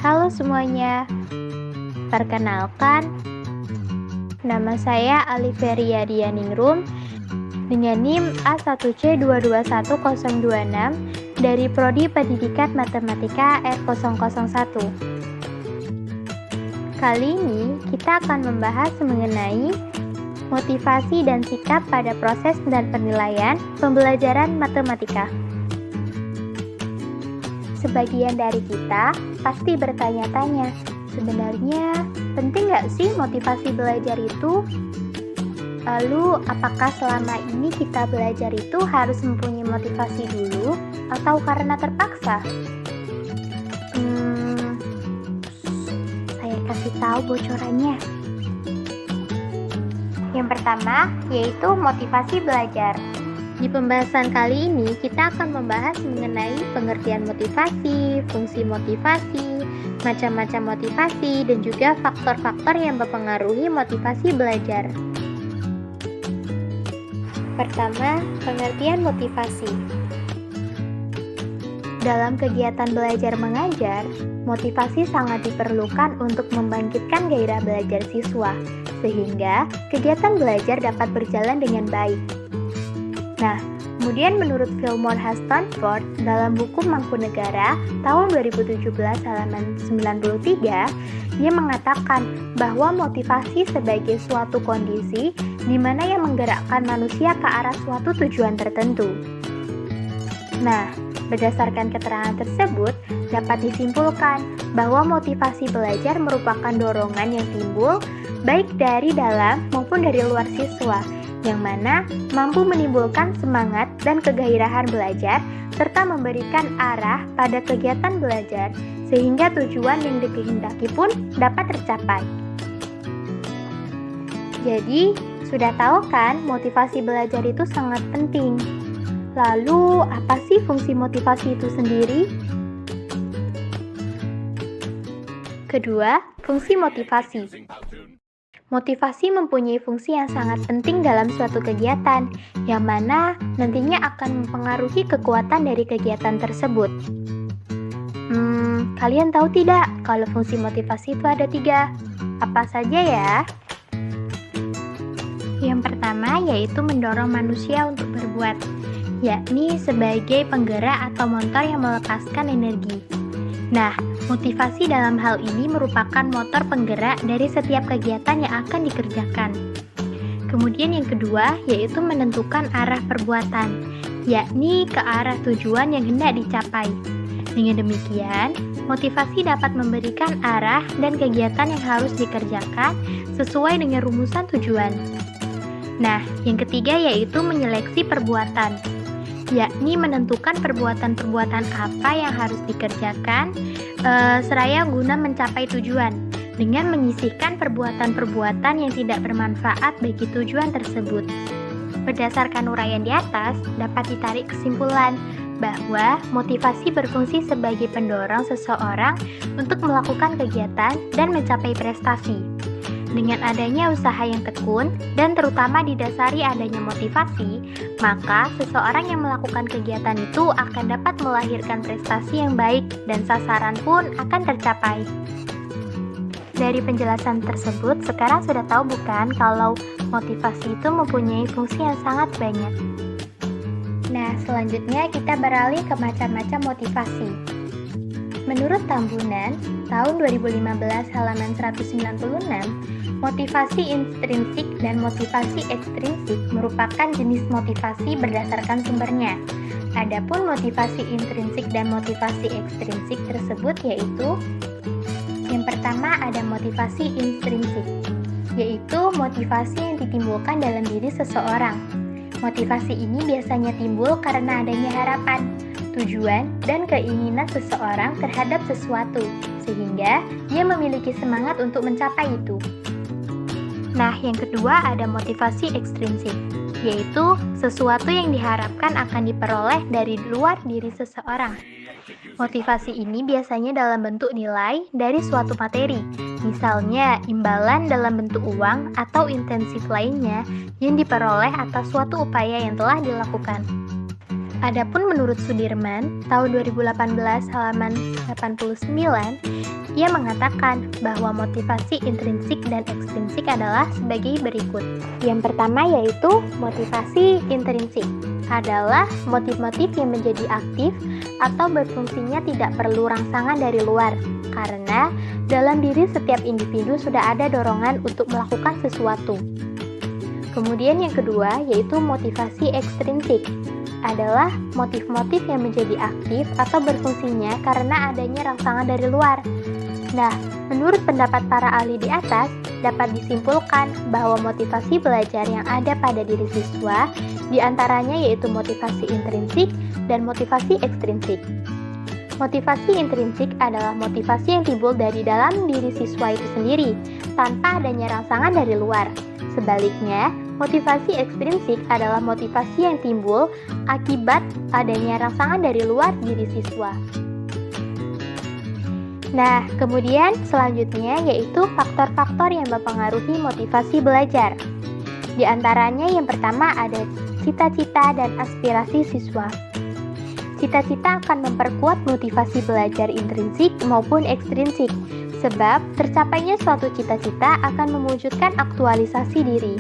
Halo semuanya, perkenalkan, nama saya Aliveria Dianingrum dengan NIM A1C221026 dari Prodi Pendidikan Matematika R001. Kali ini kita akan membahas mengenai motivasi dan sikap pada proses dan penilaian pembelajaran matematika. Sebagian dari kita pasti bertanya-tanya, sebenarnya penting nggak sih motivasi belajar itu? Lalu, apakah selama ini kita belajar itu harus mempunyai motivasi dulu atau karena terpaksa? Saya kasih tahu bocorannya. Yang pertama, yaitu motivasi belajar. Di pembahasan kali ini, kita akan membahas mengenai pengertian motivasi, fungsi motivasi, macam-macam motivasi, dan juga faktor-faktor yang mempengaruhi motivasi belajar. Pertama, pengertian motivasi. Dalam kegiatan belajar mengajar, motivasi sangat diperlukan untuk membangkitkan gairah belajar siswa, sehingga kegiatan belajar dapat berjalan dengan baik. Nah, kemudian menurut Fillmore Stanford dalam buku Mangkunegara tahun 2017 halaman 93, dia mengatakan bahwa motivasi sebagai suatu kondisi di mana yang menggerakkan manusia ke arah suatu tujuan tertentu. Nah, berdasarkan keterangan tersebut, dapat disimpulkan bahwa motivasi belajar merupakan dorongan yang timbul baik dari dalam maupun dari luar siswa, yang mana mampu menimbulkan semangat dan kegairahan belajar serta memberikan arah pada kegiatan belajar sehingga tujuan yang dikehendaki pun dapat tercapai. Jadi, sudah tahu kan motivasi belajar itu sangat penting. Lalu, apa sih fungsi motivasi itu sendiri? Kedua, fungsi motivasi. Motivasi mempunyai fungsi yang sangat penting dalam suatu kegiatan, yang mana nantinya akan mempengaruhi kekuatan dari kegiatan tersebut. Kalian tahu tidak kalau fungsi motivasi itu ada 3? Apa saja ya? Yang pertama yaitu mendorong manusia untuk berbuat, yakni sebagai penggerak atau motor yang melepaskan energi. Nah, motivasi dalam hal ini merupakan motor penggerak dari setiap kegiatan yang akan dikerjakan. Kemudian yang kedua, yaitu menentukan arah perbuatan, yakni ke arah tujuan yang hendak dicapai. Dengan demikian, motivasi dapat memberikan arah dan kegiatan yang harus dikerjakan sesuai dengan rumusan tujuan. Nah, yang ketiga yaitu menyeleksi perbuatan, yakni menentukan perbuatan-perbuatan apa yang harus dikerjakan seraya guna mencapai tujuan dengan menyisihkan perbuatan-perbuatan yang tidak bermanfaat bagi tujuan tersebut. Berdasarkan uraian di atas, dapat ditarik kesimpulan bahwa motivasi berfungsi sebagai pendorong seseorang untuk melakukan kegiatan dan mencapai prestasi. Dengan adanya usaha yang tekun dan terutama didasari adanya motivasi, maka seseorang yang melakukan kegiatan itu akan dapat melahirkan prestasi yang baik dan sasaran pun akan tercapai. Dari penjelasan tersebut, sekarang sudah tahu bukan kalau motivasi itu mempunyai fungsi yang sangat banyak. Nah, selanjutnya kita beralih ke macam-macam motivasi. Menurut Tambunan, tahun 2015 halaman 196, motivasi intrinsik dan motivasi ekstrinsik merupakan jenis motivasi berdasarkan sumbernya. Adapun motivasi intrinsik dan motivasi ekstrinsik tersebut yaitu yang pertama ada motivasi intrinsik, yaitu motivasi yang ditimbulkan dalam diri seseorang. Motivasi ini biasanya timbul karena adanya harapan, tujuan, dan keinginan seseorang terhadap sesuatu, sehingga dia memiliki semangat untuk mencapai itu. Nah, yang kedua ada motivasi ekstrinsik, yaitu sesuatu yang diharapkan akan diperoleh dari luar diri seseorang. Motivasi ini biasanya dalam bentuk nilai dari suatu materi, misalnya imbalan dalam bentuk uang atau insentif lainnya yang diperoleh atas suatu upaya yang telah dilakukan. Adapun menurut Sudirman, tahun 2018 halaman 89, Ia mengatakan bahwa motivasi intrinsik dan ekstrinsik adalah sebagai berikut. Yang pertama yaitu motivasi intrinsik, adalah motif-motif yang menjadi aktif atau berfungsinya tidak perlu rangsangan dari luar, karena dalam diri setiap individu sudah ada dorongan untuk melakukan sesuatu. Kemudian yang kedua yaitu motivasi ekstrinsik, adalah motif-motif yang menjadi aktif atau berfungsinya karena adanya rangsangan dari luar. Nah, menurut pendapat para ahli di atas, dapat disimpulkan bahwa motivasi belajar yang ada pada diri siswa diantaranya yaitu motivasi intrinsik dan motivasi ekstrinsik. Motivasi intrinsik adalah motivasi yang timbul dari dalam diri siswa itu sendiri, tanpa adanya rangsangan dari luar. Sebaliknya, motivasi ekstrinsik adalah motivasi yang timbul akibat adanya rangsangan dari luar diri siswa. Nah, kemudian selanjutnya yaitu faktor-faktor yang mempengaruhi motivasi belajar. Di antaranya yang pertama ada cita-cita dan aspirasi siswa. Cita-cita akan memperkuat motivasi belajar intrinsik maupun ekstrinsik, sebab tercapainya suatu cita-cita akan mewujudkan aktualisasi diri.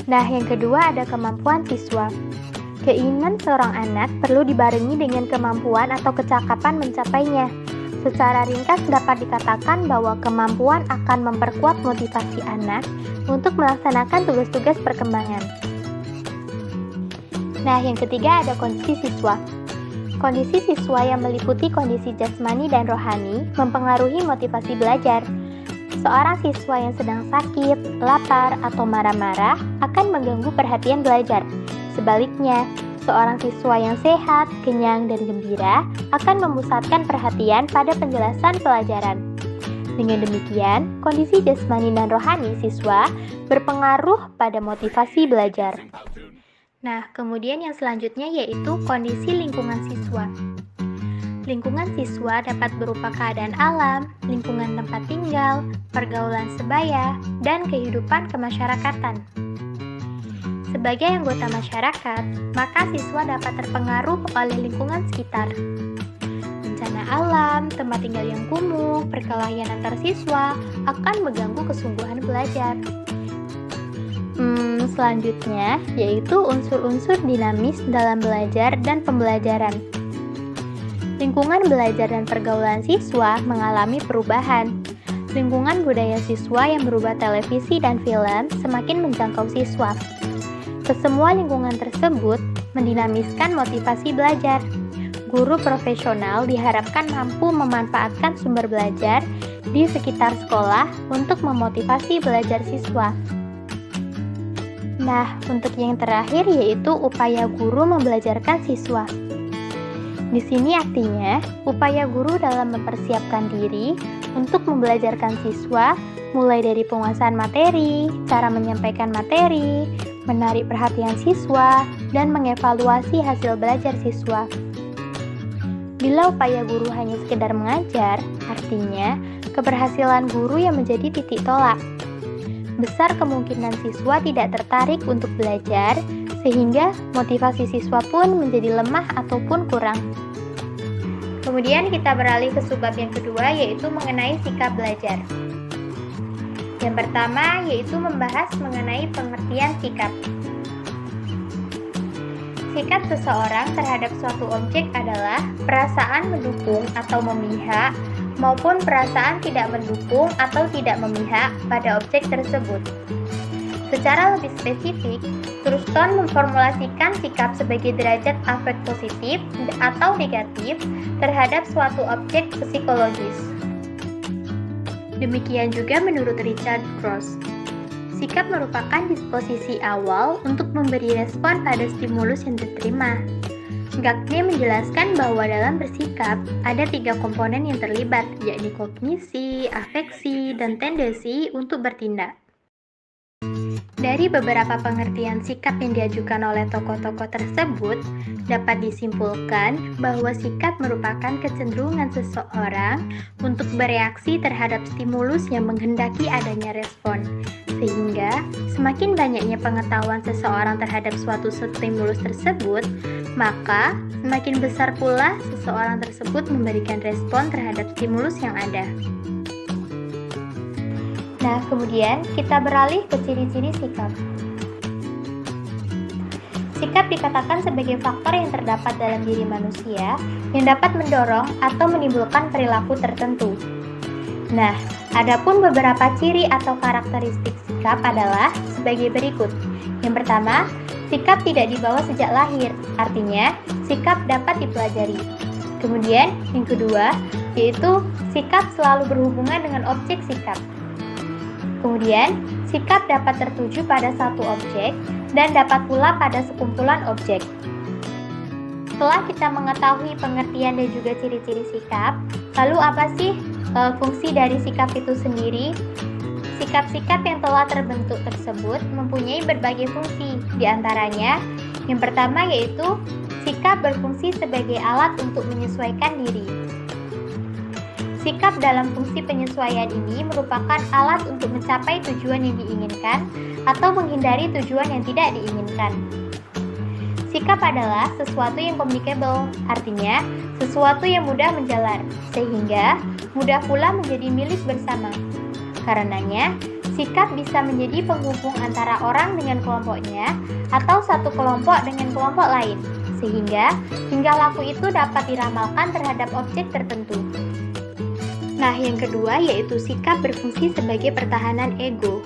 Nah, yang kedua ada kemampuan siswa. Keinginan seorang anak perlu dibarengi dengan kemampuan atau kecakapan mencapainya. Secara ringkas dapat dikatakan bahwa kemampuan akan memperkuat motivasi anak untuk melaksanakan tugas-tugas perkembangan. Nah, yang ketiga ada kondisi siswa. Kondisi siswa yang meliputi kondisi jasmani dan rohani mempengaruhi motivasi belajar. Seorang siswa yang sedang sakit, lapar, atau marah-marah akan mengganggu perhatian belajar. Sebaliknya, seorang siswa yang sehat, kenyang, dan gembira akan memusatkan perhatian pada penjelasan pelajaran. Dengan demikian, kondisi jasmani dan rohani siswa berpengaruh pada motivasi belajar. Nah, kemudian yang selanjutnya yaitu kondisi lingkungan siswa. Lingkungan siswa dapat berupa keadaan alam, lingkungan tempat tinggal, pergaulan sebaya, dan kehidupan kemasyarakatan. Sebagai anggota masyarakat, maka siswa dapat terpengaruh oleh lingkungan sekitar. Bencana alam, tempat tinggal yang kumuh, perkelahian antar siswa akan mengganggu kesungguhan belajar. Selanjutnya, yaitu unsur-unsur dinamis dalam belajar dan pembelajaran. Lingkungan belajar dan pergaulan siswa mengalami perubahan. Lingkungan budaya siswa yang berubah televisi dan film semakin menjangkau siswa. Kesemua lingkungan tersebut mendinamiskan motivasi belajar. Guru profesional diharapkan mampu memanfaatkan sumber belajar di sekitar sekolah untuk memotivasi belajar siswa. Nah, untuk yang terakhir yaitu upaya guru membelajarkan siswa. Di sini artinya, upaya guru dalam mempersiapkan diri untuk membelajarkan siswa mulai dari penguasaan materi, cara menyampaikan materi, menarik perhatian siswa, dan mengevaluasi hasil belajar siswa. Bila upaya guru hanya sekedar mengajar, artinya keberhasilan guru yang menjadi titik tolak. Besar kemungkinan siswa tidak tertarik untuk belajar, sehingga motivasi siswa pun menjadi lemah ataupun kurang. Kemudian kita beralih ke subbab yang kedua, yaitu mengenai sikap belajar. Yang pertama yaitu membahas mengenai pengertian sikap. Sikap seseorang terhadap suatu objek adalah perasaan mendukung atau memihak maupun perasaan tidak mendukung atau tidak memihak pada objek tersebut. Secara lebih spesifik, Thurston memformulasikan sikap sebagai derajat afek positif atau negatif terhadap suatu objek psikologis. Demikian juga menurut Richard Gross. Sikap merupakan disposisi awal untuk memberi respon pada stimulus yang diterima. Gagne menjelaskan bahwa dalam bersikap ada 3 komponen yang terlibat, yakni kognisi, afeksi, dan tendensi untuk bertindak. Dari beberapa pengertian sikap yang diajukan oleh tokoh-tokoh tersebut, dapat disimpulkan bahwa sikap merupakan kecenderungan seseorang untuk bereaksi terhadap stimulus yang menghendaki adanya respon. Sehingga, semakin banyaknya pengetahuan seseorang terhadap suatu stimulus tersebut, maka semakin besar pula seseorang tersebut memberikan respon terhadap stimulus yang ada. Nah, kemudian kita beralih ke ciri-ciri sikap. Sikap dikatakan sebagai faktor yang terdapat dalam diri manusia yang dapat mendorong atau menimbulkan perilaku tertentu. Nah, adapun beberapa ciri atau karakteristik sikap adalah sebagai berikut. Yang pertama, sikap tidak dibawa sejak lahir, artinya sikap dapat dipelajari. Kemudian, yang kedua, yaitu sikap selalu berhubungan dengan objek sikap. Kemudian, sikap dapat tertuju pada satu objek dan dapat pula pada sekumpulan objek. Setelah kita mengetahui pengertian dan juga ciri-ciri sikap, lalu apa sih fungsi dari sikap itu sendiri? Sikap-sikap yang telah terbentuk tersebut mempunyai berbagai fungsi, di antaranya yang pertama yaitu sikap berfungsi sebagai alat untuk menyesuaikan diri. Sikap dalam fungsi penyesuaian ini merupakan alat untuk mencapai tujuan yang diinginkan atau menghindari tujuan yang tidak diinginkan. Sikap adalah sesuatu yang communicable, artinya sesuatu yang mudah menjalar, sehingga mudah pula menjadi milik bersama. Karenanya, sikap bisa menjadi penghubung antara orang dengan kelompoknya atau satu kelompok dengan kelompok lain, sehingga tingkah laku itu dapat diramalkan terhadap objek tertentu. Nah, yang kedua yaitu sikap berfungsi sebagai pertahanan ego.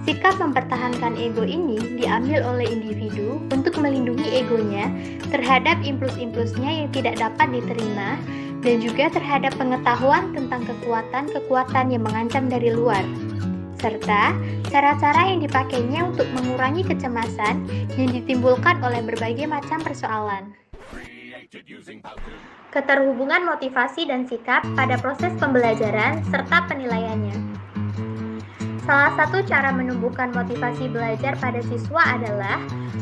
Sikap mempertahankan ego ini diambil oleh individu untuk melindungi egonya terhadap impuls-impulsnya yang tidak dapat diterima dan juga terhadap pengetahuan tentang kekuatan-kekuatan yang mengancam dari luar, serta cara-cara yang dipakainya untuk mengurangi kecemasan yang ditimbulkan oleh berbagai macam persoalan. Keterhubungan motivasi dan sikap pada proses pembelajaran serta penilaiannya. Salah satu cara menumbuhkan motivasi belajar pada siswa adalah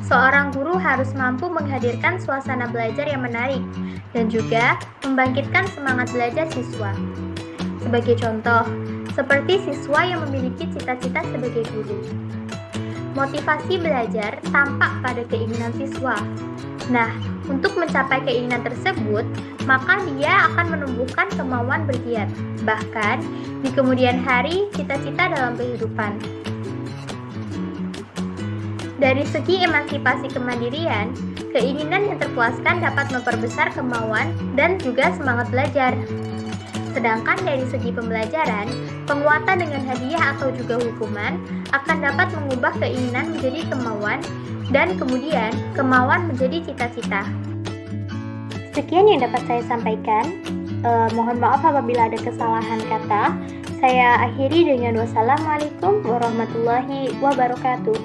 seorang guru harus mampu menghadirkan suasana belajar yang menarik dan juga membangkitkan semangat belajar siswa. Sebagai contoh, seperti siswa yang memiliki cita-cita sebagai guru. Motivasi belajar tampak pada keinginan siswa. Nah, untuk mencapai keinginan tersebut, maka dia akan menumbuhkan kemauan bergiat, bahkan di kemudian hari cita-cita dalam kehidupan. Dari segi emansipasi kemandirian, keinginan yang terpuaskan dapat memperbesar kemauan dan juga semangat belajar. Sedangkan dari segi pembelajaran, penguatan dengan hadiah atau juga hukuman akan dapat mengubah keinginan menjadi kemauan dan kemudian kemauan menjadi cita-cita. Sekian yang dapat saya sampaikan. Mohon maaf apabila ada kesalahan kata. Saya akhiri dengan wassalamualaikum warahmatullahi wabarakatuh.